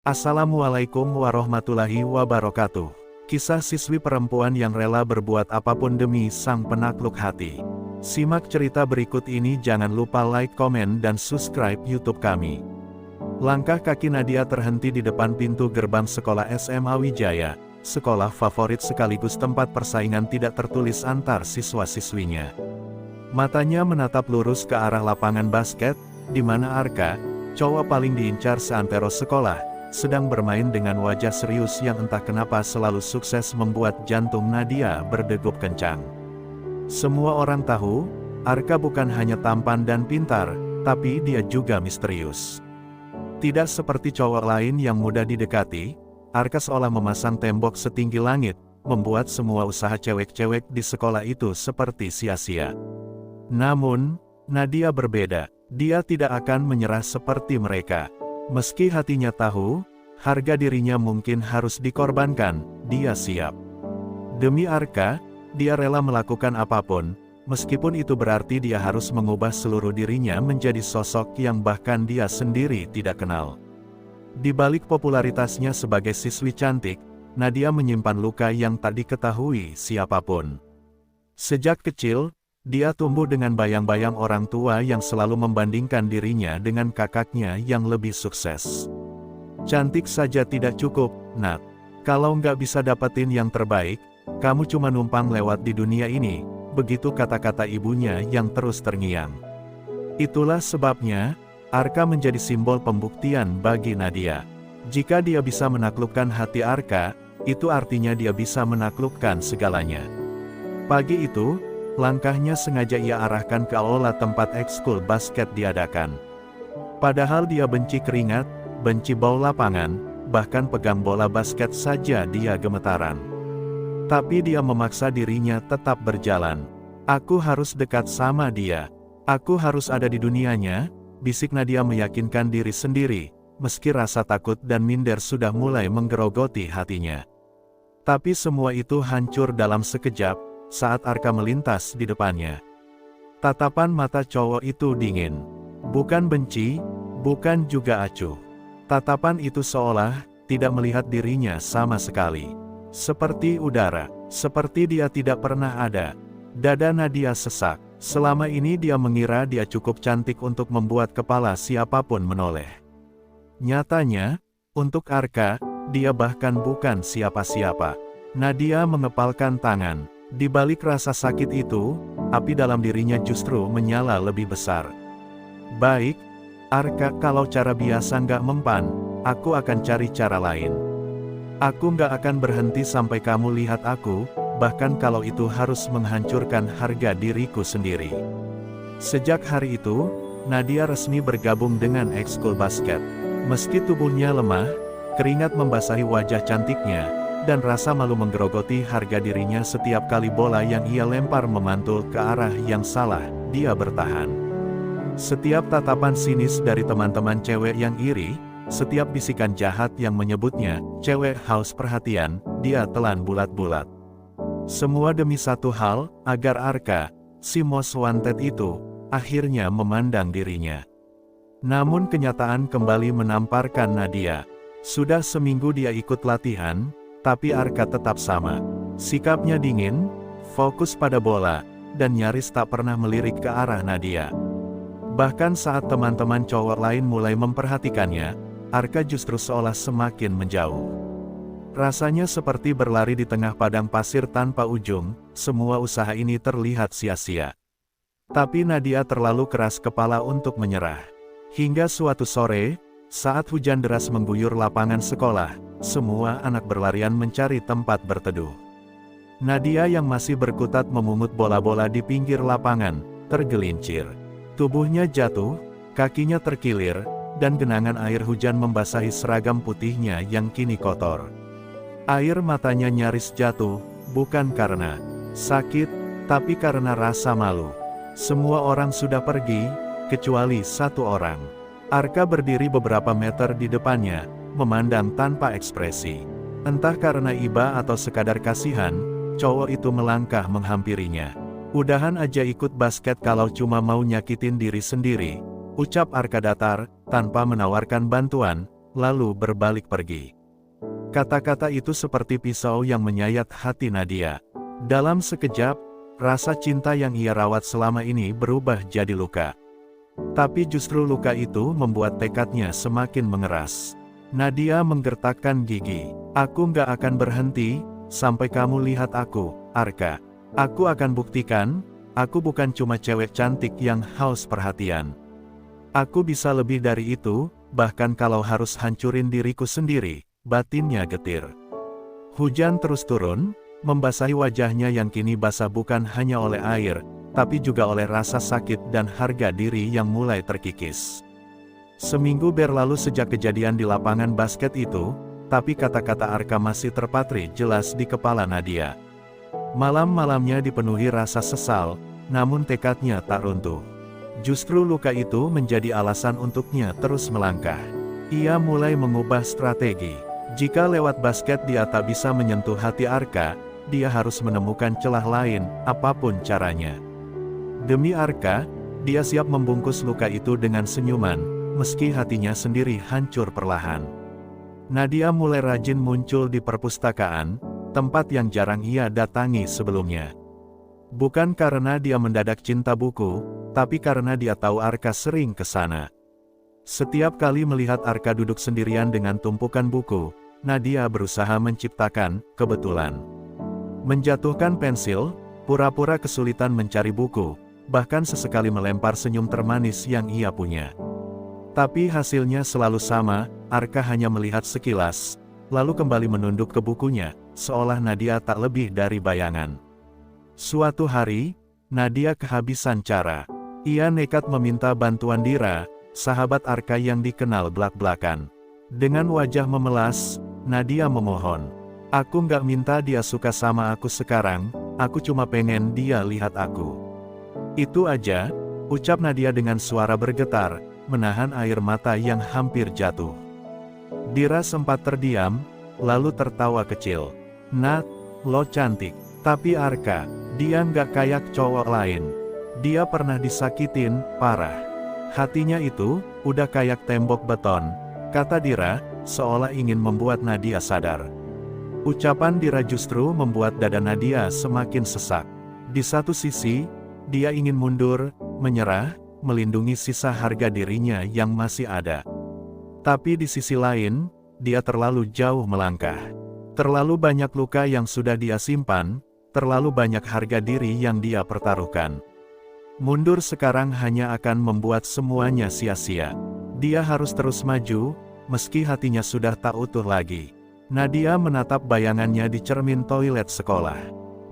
Assalamualaikum warahmatullahi wabarakatuh. Kisah siswi perempuan yang rela berbuat apapun demi sang penakluk hati. Simak cerita berikut ini, jangan lupa like, komen, dan subscribe YouTube kami. Langkah kaki Nadia terhenti di depan pintu gerbang sekolah SMA Wijaya, sekolah favorit sekaligus tempat persaingan tidak tertulis antar siswa-siswinya. Matanya menatap lurus ke arah lapangan basket, di mana Arka, cowok paling diincar seantero sekolah, sedang bermain dengan wajah serius yang entah kenapa selalu sukses membuat jantung Nadia berdegup kencang. Semua orang tahu, Arka bukan hanya tampan dan pintar, tapi dia juga misterius. Tidak seperti cowok lain yang mudah didekati, Arka seolah memasang tembok setinggi langit, membuat semua usaha cewek-cewek di sekolah itu seperti sia-sia. Namun, Nadia berbeda, dia tidak akan menyerah seperti mereka. Meski hatinya tahu, harga dirinya mungkin harus dikorbankan, dia siap. Demi Arka, dia rela melakukan apapun, meskipun itu berarti dia harus mengubah seluruh dirinya menjadi sosok yang bahkan dia sendiri tidak kenal. Di balik popularitasnya sebagai siswi cantik, Nadia menyimpan luka yang tak diketahui siapapun. Sejak kecil, dia tumbuh dengan bayang-bayang orang tua yang selalu membandingkan dirinya dengan kakaknya yang lebih sukses. Cantik saja tidak cukup, Nat. Kalau nggak bisa dapetin yang terbaik, kamu cuma numpang lewat di dunia ini, begitu kata-kata ibunya yang terus terngiang. Itulah sebabnya, Arka menjadi simbol pembuktian bagi Nadia. Jika dia bisa menaklukkan hati Arka, itu artinya dia bisa menaklukkan segalanya. Pagi itu, langkahnya sengaja ia arahkan ke aula tempat ekskul basket diadakan. Padahal dia benci keringat, benci bau lapangan, bahkan pegang bola basket saja dia gemetaran. Tapi dia memaksa dirinya tetap berjalan. Aku harus dekat sama dia. Aku harus ada di dunianya, bisik Nadia meyakinkan diri sendiri, meski rasa takut dan minder sudah mulai menggerogoti hatinya. Tapi semua itu hancur dalam sekejap, saat Arka melintas di depannya. Tatapan mata cowok itu dingin. Bukan benci, bukan juga acuh. Tatapan itu seolah tidak melihat dirinya sama sekali. Seperti udara, seperti dia tidak pernah ada. Dada Nadia sesak. Selama ini dia mengira dia cukup cantik untuk membuat kepala siapapun menoleh. Nyatanya, untuk Arka, dia bahkan bukan siapa-siapa. Nadia mengepalkan tangan. Di balik rasa sakit itu, api dalam dirinya justru menyala lebih besar. Baik, Arka, kalau cara biasa nggak mempan, aku akan cari cara lain. Aku nggak akan berhenti sampai kamu lihat aku, bahkan kalau itu harus menghancurkan harga diriku sendiri. Sejak hari itu, Nadia resmi bergabung dengan ekskul basket. Meski tubuhnya lemah, keringat membasahi wajah cantiknya, dan rasa malu menggerogoti harga dirinya setiap kali bola yang ia lempar memantul ke arah yang salah, dia bertahan. Setiap tatapan sinis dari teman-teman cewek yang iri, setiap bisikan jahat yang menyebutnya, cewek haus perhatian, dia telan bulat-bulat. Semua demi satu hal, agar Arka, si most wanted itu, akhirnya memandang dirinya. Namun kenyataan kembali menamparkan Nadia. Sudah seminggu dia ikut latihan, tapi Arka tetap sama. Sikapnya dingin, fokus pada bola, dan nyaris tak pernah melirik ke arah Nadia. Bahkan saat teman-teman cowok lain mulai memperhatikannya, Arka justru seolah semakin menjauh. Rasanya seperti berlari di tengah padang pasir tanpa ujung, semua usaha ini terlihat sia-sia. Tapi Nadia terlalu keras kepala untuk menyerah. Hingga suatu sore, saat hujan deras mengguyur lapangan sekolah, semua anak berlarian mencari tempat berteduh. Nadia yang masih berkutat memungut bola-bola di pinggir lapangan, tergelincir. Tubuhnya jatuh, kakinya terkilir, dan genangan air hujan membasahi seragam putihnya yang kini kotor. Air matanya nyaris jatuh, bukan karena sakit, tapi karena rasa malu. Semua orang sudah pergi, kecuali satu orang. Arka berdiri beberapa meter di depannya, memandang tanpa ekspresi. Entah karena iba atau sekadar kasihan, cowok itu melangkah menghampirinya. Udahan aja ikut basket kalau cuma mau nyakitin diri sendiri, ucap Arka datar, tanpa menawarkan bantuan, lalu berbalik pergi. Kata-kata itu seperti pisau yang menyayat hati Nadia. Dalam sekejap, rasa cinta yang ia rawat selama ini berubah jadi luka. Tapi justru luka itu membuat tekadnya semakin mengeras. Nadia menggertakkan gigi. Aku nggak akan berhenti, sampai kamu lihat aku, Arka. Aku akan buktikan, aku bukan cuma cewek cantik yang haus perhatian. Aku bisa lebih dari itu, bahkan kalau harus hancurin diriku sendiri, batinnya getir. Hujan terus turun, membasahi wajahnya yang kini basah bukan hanya oleh air, tapi juga oleh rasa sakit dan harga diri yang mulai terkikis. Seminggu berlalu sejak kejadian di lapangan basket itu, tapi kata-kata Arka masih terpatri jelas di kepala Nadia. Malam-malamnya dipenuhi rasa sesal, namun tekadnya tak runtuh. Justru luka itu menjadi alasan untuknya terus melangkah. Ia mulai mengubah strategi. Jika lewat basket dia tak bisa menyentuh hati Arka, dia harus menemukan celah lain, apapun caranya. Demi Arka, dia siap membungkus luka itu dengan senyuman, meski hatinya sendiri hancur perlahan. Nadia mulai rajin muncul di perpustakaan, tempat yang jarang ia datangi sebelumnya. Bukan karena dia mendadak cinta buku, tapi karena dia tahu Arka sering ke sana. Setiap kali melihat Arka duduk sendirian dengan tumpukan buku, Nadia berusaha menciptakan kebetulan. Menjatuhkan pensil, pura-pura kesulitan mencari buku, bahkan sesekali melempar senyum termanis yang ia punya. Tapi hasilnya selalu sama, Arka hanya melihat sekilas, lalu kembali menunduk ke bukunya, seolah Nadia tak lebih dari bayangan. Suatu hari, Nadia kehabisan cara. Ia nekat meminta bantuan Dira, sahabat Arka yang dikenal blak-blakan. Dengan wajah memelas, Nadia memohon. Aku nggak minta dia suka sama aku sekarang, aku cuma pengen dia lihat aku. Itu aja, ucap Nadia dengan suara bergetar, menahan air mata yang hampir jatuh. Dira sempat terdiam, lalu tertawa kecil. Nat, lo cantik. Tapi Arka, dia nggak kayak cowok lain. Dia pernah disakitin, parah. Hatinya itu, udah kayak tembok beton, kata Dira, seolah ingin membuat Nadia sadar. Ucapan Dira justru membuat dada Nadia semakin sesak. Di satu sisi, dia ingin mundur, menyerah, melindungi sisa harga dirinya yang masih ada. Tapi di sisi lain, dia terlalu jauh melangkah. Terlalu banyak luka yang sudah dia simpan, terlalu banyak harga diri yang dia pertaruhkan. Mundur sekarang hanya akan membuat semuanya sia-sia. Dia harus terus maju, meski hatinya sudah tak utuh lagi. Nadia menatap bayangannya di cermin toilet sekolah.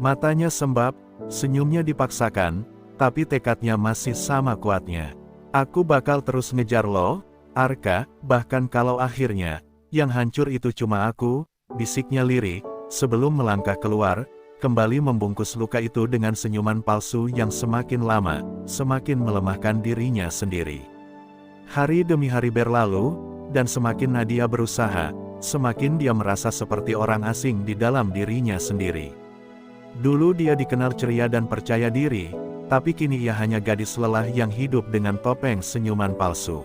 Matanya sembab, senyumnya dipaksakan, tapi tekadnya masih sama kuatnya. Aku bakal terus ngejar lo, Arka, bahkan kalau akhirnya, yang hancur itu cuma aku, bisiknya lirik, sebelum melangkah keluar, kembali membungkus luka itu dengan senyuman palsu yang semakin lama, semakin melemahkan dirinya sendiri. Hari demi hari berlalu, dan semakin Nadia berusaha, semakin dia merasa seperti orang asing di dalam dirinya sendiri. Dulu dia dikenal ceria dan percaya diri, tapi kini ia hanya gadis lelah yang hidup dengan topeng senyuman palsu.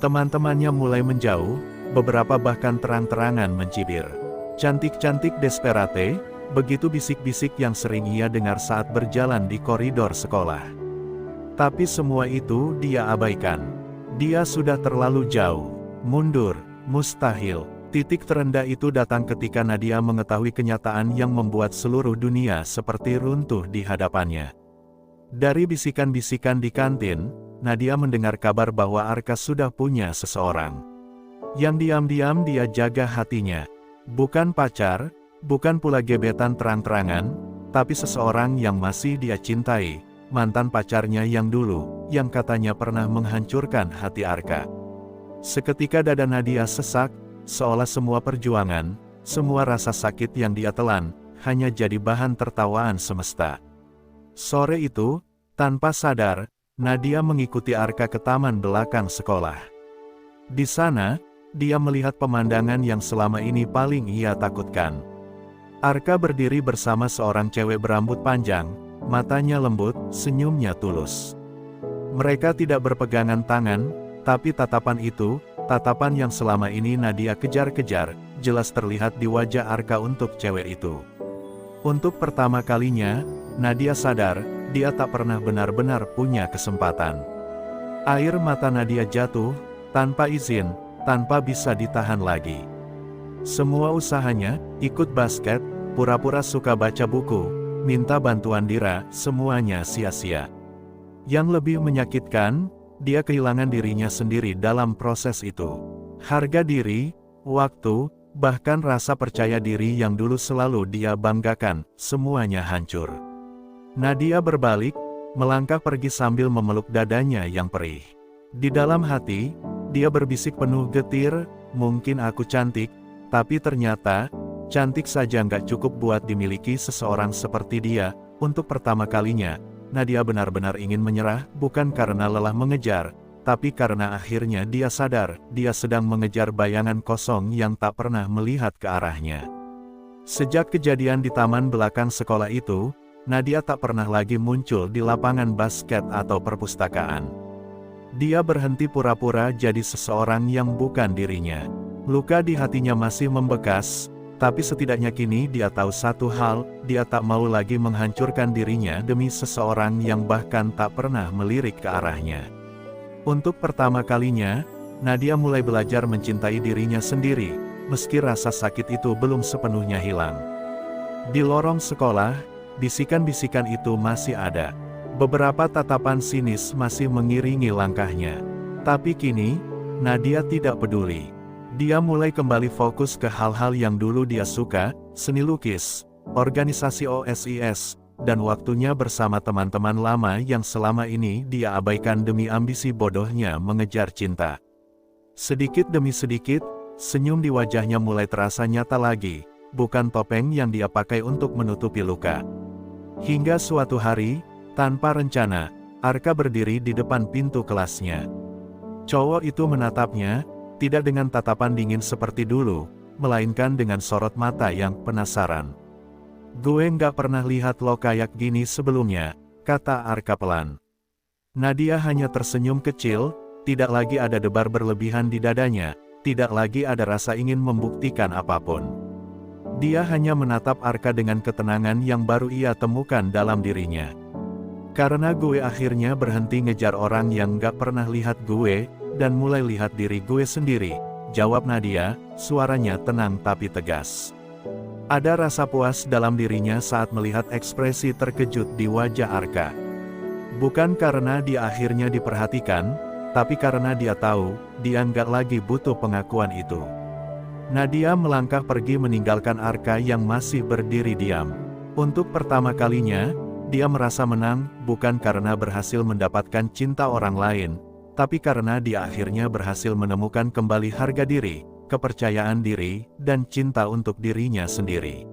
Teman-temannya mulai menjauh, beberapa bahkan terang-terangan mencibir. Cantik-cantik desperate, begitu bisik-bisik yang sering ia dengar saat berjalan di koridor sekolah. Tapi semua itu dia abaikan. Dia sudah terlalu jauh. Mundur, mustahil. Titik terendah itu datang ketika Nadia mengetahui kenyataan yang membuat seluruh dunia seperti runtuh di hadapannya. Dari bisikan-bisikan di kantin, Nadia mendengar kabar bahwa Arka sudah punya seseorang. Yang diam-diam dia jaga hatinya. Bukan pacar, bukan pula gebetan terang-terangan, tapi seseorang yang masih dia cintai, mantan pacarnya yang dulu, yang katanya pernah menghancurkan hati Arka. Seketika dada Nadia sesak, seolah semua perjuangan, semua rasa sakit yang dia telan, hanya jadi bahan tertawaan semesta. Sore itu, tanpa sadar, Nadia mengikuti Arka ke taman belakang sekolah. Di sana, dia melihat pemandangan yang selama ini paling ia takutkan. Arka berdiri bersama seorang cewek berambut panjang, matanya lembut, senyumnya tulus. Mereka tidak berpegangan tangan, tapi tatapan itu, tatapan yang selama ini Nadia kejar-kejar, jelas terlihat di wajah Arka untuk cewek itu. Untuk pertama kalinya, Nadia sadar, dia tak pernah benar-benar punya kesempatan. Air mata Nadia jatuh, tanpa izin, tanpa bisa ditahan lagi. Semua usahanya, ikut basket, pura-pura suka baca buku, minta bantuan Dira, semuanya sia-sia. Yang lebih menyakitkan, dia kehilangan dirinya sendiri dalam proses itu. Harga diri, waktu, bahkan rasa percaya diri yang dulu selalu dia banggakan, semuanya hancur. Nadia berbalik, melangkah pergi sambil memeluk dadanya yang perih. Di dalam hati, dia berbisik penuh getir, mungkin aku cantik, tapi ternyata, cantik saja nggak cukup buat dimiliki seseorang seperti dia. Untuk pertama kalinya, Nadia benar-benar ingin menyerah, bukan karena lelah mengejar, tapi karena akhirnya dia sadar, dia sedang mengejar bayangan kosong yang tak pernah melihat ke arahnya. Sejak kejadian di taman belakang sekolah itu, Nadia tak pernah lagi muncul di lapangan basket atau perpustakaan. Dia berhenti pura-pura jadi seseorang yang bukan dirinya. Luka di hatinya masih membekas, tapi setidaknya kini dia tahu satu hal, dia tak mau lagi menghancurkan dirinya demi seseorang yang bahkan tak pernah melirik ke arahnya. Untuk pertama kalinya, Nadia mulai belajar mencintai dirinya sendiri, meski rasa sakit itu belum sepenuhnya hilang. Di lorong sekolah, bisikan-bisikan itu masih ada. Beberapa tatapan sinis masih mengiringi langkahnya. Tapi kini, Nadia tidak peduli. Dia mulai kembali fokus ke hal-hal yang dulu dia suka, seni lukis, organisasi OSIS, dan waktunya bersama teman-teman lama yang selama ini dia abaikan demi ambisi bodohnya mengejar cinta. Sedikit demi sedikit, senyum di wajahnya mulai terasa nyata lagi, bukan topeng yang dia pakai untuk menutupi luka. Hingga suatu hari, tanpa rencana, Arka berdiri di depan pintu kelasnya. Cowok itu menatapnya, tidak dengan tatapan dingin seperti dulu, melainkan dengan sorot mata yang penasaran. "Gue nggak pernah lihat lo kayak gini sebelumnya," kata Arka pelan. Nadia hanya tersenyum kecil, tidak lagi ada debar berlebihan di dadanya, tidak lagi ada rasa ingin membuktikan apapun. Dia hanya menatap Arka dengan ketenangan yang baru ia temukan dalam dirinya. "Karena gue akhirnya berhenti ngejar orang yang nggak pernah lihat gue, dan mulai lihat diri gue sendiri," jawab Nadia, suaranya tenang tapi tegas. Ada rasa puas dalam dirinya saat melihat ekspresi terkejut di wajah Arka. Bukan karena dia akhirnya diperhatikan, tapi karena dia tahu, dia nggak lagi butuh pengakuan itu. Nadia melangkah pergi meninggalkan Arka yang masih berdiri diam. Untuk pertama kalinya, dia merasa menang, bukan karena berhasil mendapatkan cinta orang lain, tapi karena dia akhirnya berhasil menemukan kembali harga diri, kepercayaan diri, dan cinta untuk dirinya sendiri.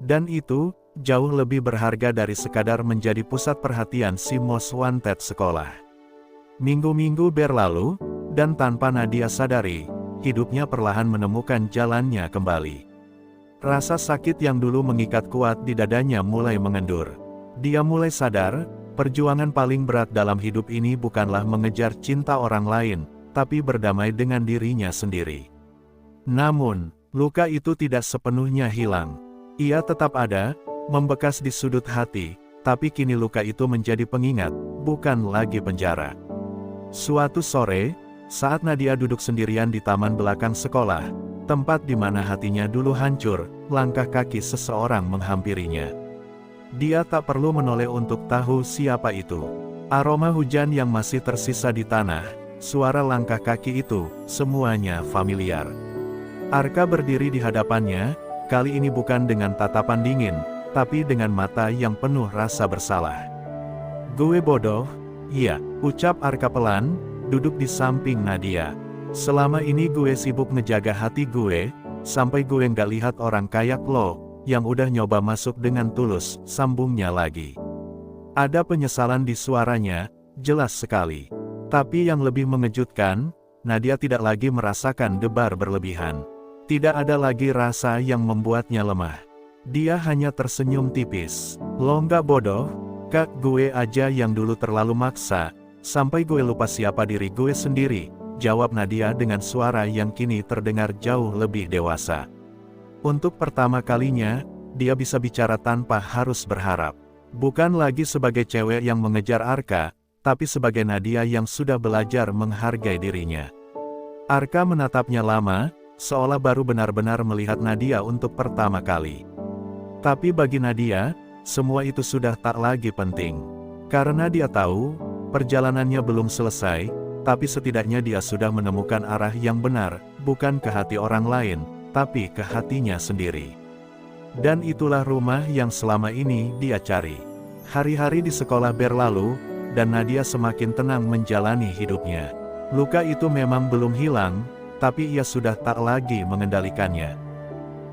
Dan itu, jauh lebih berharga dari sekadar menjadi pusat perhatian si most wanted sekolah. Minggu-minggu berlalu, dan tanpa Nadia sadari, hidupnya perlahan menemukan jalannya kembali. Rasa sakit yang dulu mengikat kuat di dadanya mulai mengendur. Dia mulai sadar, perjuangan paling berat dalam hidup ini bukanlah mengejar cinta orang lain, tapi berdamai dengan dirinya sendiri. Namun, luka itu tidak sepenuhnya hilang. Ia tetap ada, membekas di sudut hati, tapi kini luka itu menjadi pengingat, bukan lagi penjara. Suatu sore, saat Nadia duduk sendirian di taman belakang sekolah, tempat di mana hatinya dulu hancur, langkah kaki seseorang menghampirinya. Dia tak perlu menoleh untuk tahu siapa itu. Aroma hujan yang masih tersisa di tanah, suara langkah kaki itu, semuanya familiar. Arka berdiri di hadapannya, kali ini bukan dengan tatapan dingin, tapi dengan mata yang penuh rasa bersalah. "Gue bodoh." "Iya," ucap Arka pelan, duduk di samping Nadia. "Selama ini gue sibuk ngejaga hati gue, sampai gue nggak lihat orang kayak lo, yang udah nyoba masuk dengan tulus," sambungnya lagi. Ada penyesalan di suaranya, jelas sekali. Tapi yang lebih mengejutkan, Nadia tidak lagi merasakan debar berlebihan. Tidak ada lagi rasa yang membuatnya lemah. Dia hanya tersenyum tipis. "Lo nggak bodoh, Kak, gue aja yang dulu terlalu maksa, sampai gue lupa siapa diri gue sendiri," jawab Nadia dengan suara yang kini terdengar jauh lebih dewasa. Untuk pertama kalinya, dia bisa bicara tanpa harus berharap. Bukan lagi sebagai cewek yang mengejar Arka, tapi sebagai Nadia yang sudah belajar menghargai dirinya. Arka menatapnya lama, seolah baru benar-benar melihat Nadia untuk pertama kali. Tapi bagi Nadia, semua itu sudah tak lagi penting. Karena dia tahu, perjalanannya belum selesai, tapi setidaknya dia sudah menemukan arah yang benar, bukan ke hati orang lain, tapi ke hatinya sendiri. Dan itulah rumah yang selama ini dia cari. Hari-hari di sekolah berlalu, dan Nadia semakin tenang menjalani hidupnya. Luka itu memang belum hilang, tapi ia sudah tak lagi mengendalikannya.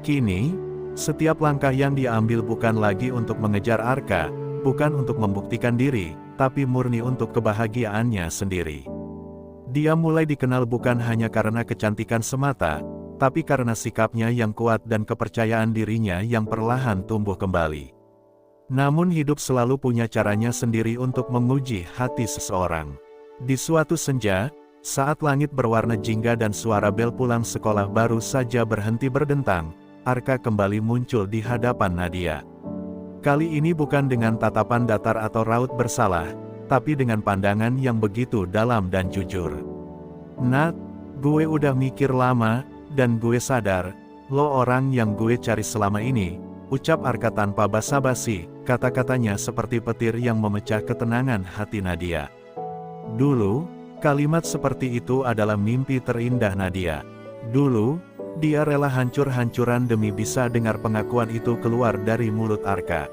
Kini, setiap langkah yang dia ambil bukan lagi untuk mengejar Arka, bukan untuk membuktikan diri, tapi murni untuk kebahagiaannya sendiri. Dia mulai dikenal bukan hanya karena kecantikan semata, tapi karena sikapnya yang kuat dan kepercayaan dirinya yang perlahan tumbuh kembali. Namun hidup selalu punya caranya sendiri untuk menguji hati seseorang. Di suatu senja, saat langit berwarna jingga dan suara bel pulang sekolah baru saja berhenti berdentang, Arka kembali muncul di hadapan Nadia. Kali ini bukan dengan tatapan datar atau raut bersalah, tapi dengan pandangan yang begitu dalam dan jujur. "Nat, gue udah mikir lama, dan gue sadar, lo orang yang gue cari selama ini," ucap Arka tanpa basa-basi, kata-katanya seperti petir yang memecah ketenangan hati Nadia. Dulu, kalimat seperti itu adalah mimpi terindah Nadia. Dulu, dia rela hancur-hancuran demi bisa dengar pengakuan itu keluar dari mulut Arka.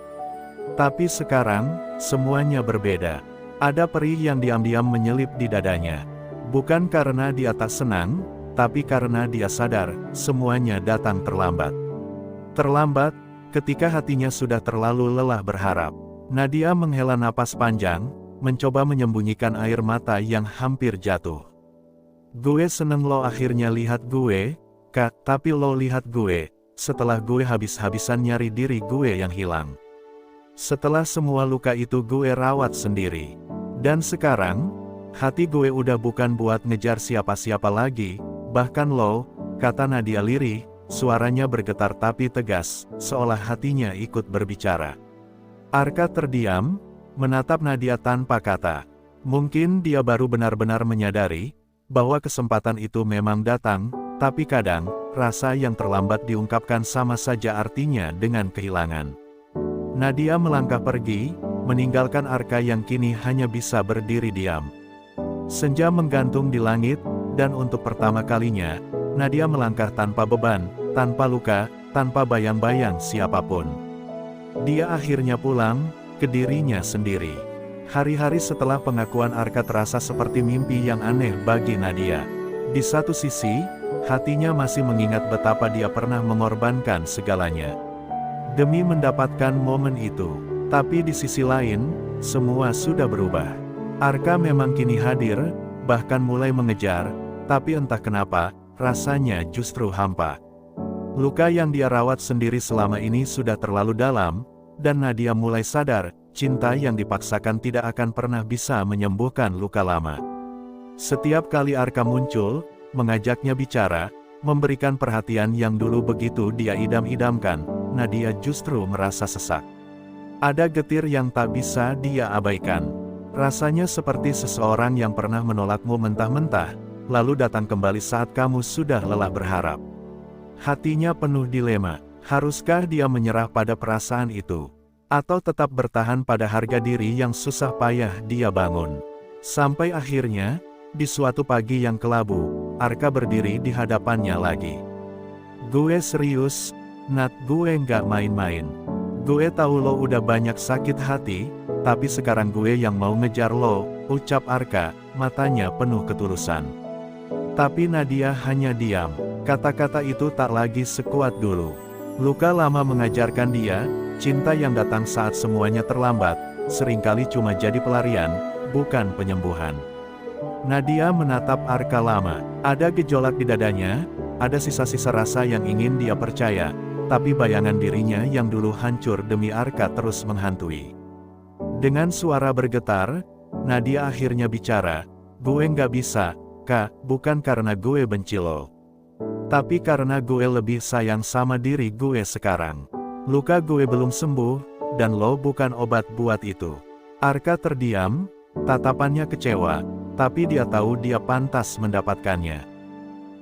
Tapi sekarang, semuanya berbeda. Ada perih yang diam-diam menyelip di dadanya. Bukan karena dia tak senang, tapi karena dia sadar, semuanya datang terlambat. Terlambat, ketika hatinya sudah terlalu lelah berharap. Nadia menghela napas panjang, mencoba menyembunyikan air mata yang hampir jatuh. "Gue seneng lo akhirnya lihat gue, Kak, tapi lo lihat gue, setelah gue habis-habisan nyari diri gue yang hilang. Setelah semua luka itu gue rawat sendiri. Dan sekarang, hati gue udah bukan buat ngejar siapa-siapa lagi, bahkan lo," kata Nadia lirih, suaranya bergetar tapi tegas, seolah hatinya ikut berbicara. Arka terdiam, menatap Nadia tanpa kata. Mungkin dia baru benar-benar menyadari, bahwa kesempatan itu memang datang, tapi kadang, rasa yang terlambat diungkapkan sama saja artinya dengan kehilangan. Nadia melangkah pergi, meninggalkan Arka yang kini hanya bisa berdiri diam. Senja menggantung di langit, dan untuk pertama kalinya, Nadia melangkah tanpa beban, tanpa luka, tanpa bayang-bayang siapapun. Dia akhirnya pulang, ke dirinya sendiri. Hari-hari setelah pengakuan Arka terasa seperti mimpi yang aneh bagi Nadia. Di satu sisi, hatinya masih mengingat betapa dia pernah mengorbankan segalanya demi mendapatkan momen itu. Tapi di sisi lain, semua sudah berubah. Arka memang kini hadir, bahkan mulai mengejar, tapi entah kenapa, rasanya justru hampa. Luka yang dia rawat sendiri selama ini sudah terlalu dalam, dan Nadia mulai sadar, cinta yang dipaksakan tidak akan pernah bisa menyembuhkan luka lama. Setiap kali Arka muncul, mengajaknya bicara, memberikan perhatian yang dulu begitu dia idam-idamkan, Nadia justru merasa sesak. Ada getir yang tak bisa dia abaikan. Rasanya seperti seseorang yang pernah menolakmu mentah-mentah, lalu datang kembali saat kamu sudah lelah berharap. Hatinya penuh dilema, haruskah dia menyerah pada perasaan itu? Atau tetap bertahan pada harga diri yang susah payah dia bangun? Sampai akhirnya, di suatu pagi yang kelabu, Arka berdiri di hadapannya lagi. "Gue serius, Nat, gue nggak main-main. Gue tahu lo udah banyak sakit hati, tapi sekarang gue yang mau ngejar lo," ucap Arka, matanya penuh ketulusan. Tapi Nadia hanya diam. Kata-kata itu tak lagi sekuat dulu. Luka lama mengajarkan dia, cinta yang datang saat semuanya terlambat, seringkali cuma jadi pelarian, bukan penyembuhan. Nadia menatap Arka lama. Ada gejolak di dadanya, ada sisa-sisa rasa yang ingin dia percaya, tapi bayangan dirinya yang dulu hancur demi Arka terus menghantui. Dengan suara bergetar, Nadia akhirnya bicara, "Gue nggak bisa, Kak, bukan karena gue benci lo. Tapi karena gue lebih sayang sama diri gue sekarang. Luka gue belum sembuh, dan lo bukan obat buat itu. Arka terdiam, tatapannya kecewa, tapi dia tahu dia pantas mendapatkannya.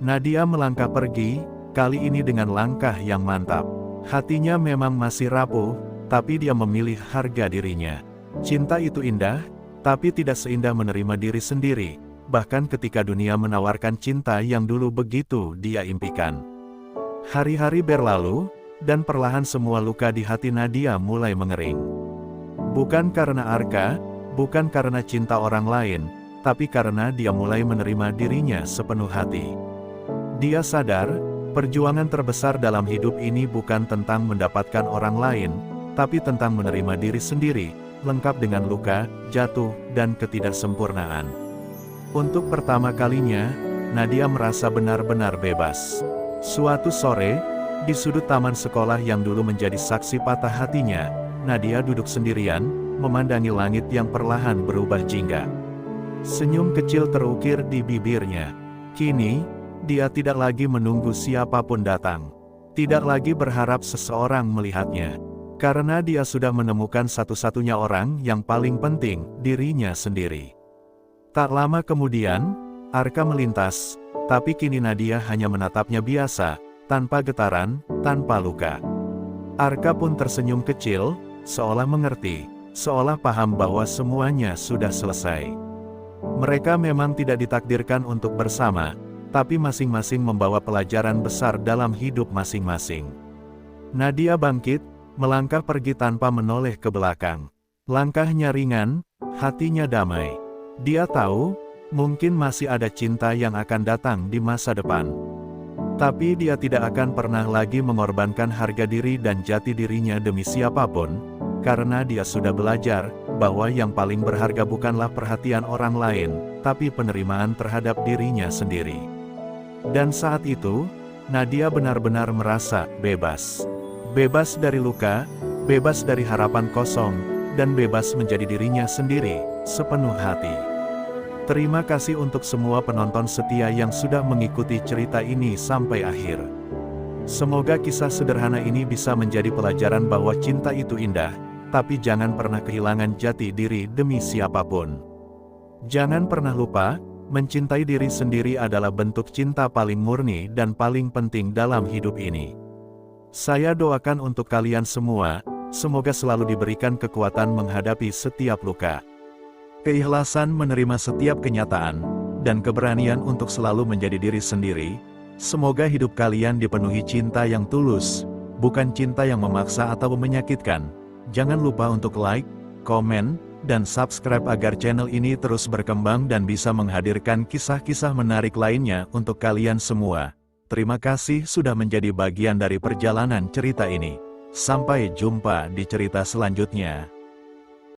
Nadia melangkah pergi, kali ini dengan langkah yang mantap. Hatinya memang masih rapuh, tapi dia memilih harga dirinya. Cinta itu indah, tapi tidak seindah menerima diri sendiri. Bahkan ketika dunia menawarkan cinta yang dulu begitu dia impikan. Hari-hari berlalu, dan perlahan semua luka di hati Nadia mulai mengering. Bukan karena Arka, bukan karena cinta orang lain, tapi karena dia mulai menerima dirinya sepenuh hati. Dia sadar, perjuangan terbesar dalam hidup ini bukan tentang mendapatkan orang lain, tapi tentang menerima diri sendiri, lengkap dengan luka, jatuh, dan ketidaksempurnaan. Untuk pertama kalinya, Nadia merasa benar-benar bebas. Suatu sore, di sudut taman sekolah yang dulu menjadi saksi patah hatinya, Nadia duduk sendirian, memandangi langit yang perlahan berubah jingga. Senyum kecil terukir di bibirnya. Kini, dia tidak lagi menunggu siapapun datang. Tidak lagi berharap seseorang melihatnya. Karena dia sudah menemukan satu-satunya orang yang paling penting, dirinya sendiri. Tak lama kemudian, Arka melintas, tapi kini Nadia hanya menatapnya biasa, tanpa getaran, tanpa luka. Arka pun tersenyum kecil, seolah mengerti, seolah paham bahwa semuanya sudah selesai. Mereka memang tidak ditakdirkan untuk bersama, tapi masing-masing membawa pelajaran besar dalam hidup masing-masing. Nadia bangkit, melangkah pergi tanpa menoleh ke belakang. Langkahnya ringan, hatinya damai. Dia tahu, mungkin masih ada cinta yang akan datang di masa depan. Tapi dia tidak akan pernah lagi mengorbankan harga diri dan jati dirinya demi siapapun, karena dia sudah belajar, bahwa yang paling berharga bukanlah perhatian orang lain, tapi penerimaan terhadap dirinya sendiri. Dan saat itu, Nadia benar-benar merasa bebas. Bebas dari luka, bebas dari harapan kosong, dan bebas menjadi dirinya sendiri, sepenuh hati. Terima kasih untuk semua penonton setia yang sudah mengikuti cerita ini sampai akhir. Semoga kisah sederhana ini bisa menjadi pelajaran bahwa cinta itu indah, tapi jangan pernah kehilangan jati diri demi siapapun. Jangan pernah lupa, mencintai diri sendiri adalah bentuk cinta paling murni dan paling penting dalam hidup ini. Saya doakan untuk kalian semua, semoga selalu diberikan kekuatan menghadapi setiap luka. Keikhlasan menerima setiap kenyataan, dan keberanian untuk selalu menjadi diri sendiri. Semoga hidup kalian dipenuhi cinta yang tulus, bukan cinta yang memaksa atau menyakitkan. Jangan lupa untuk like, komen, dan subscribe agar channel ini terus berkembang dan bisa menghadirkan kisah-kisah menarik lainnya untuk kalian semua. Terima kasih sudah menjadi bagian dari perjalanan cerita ini. Sampai jumpa di cerita selanjutnya.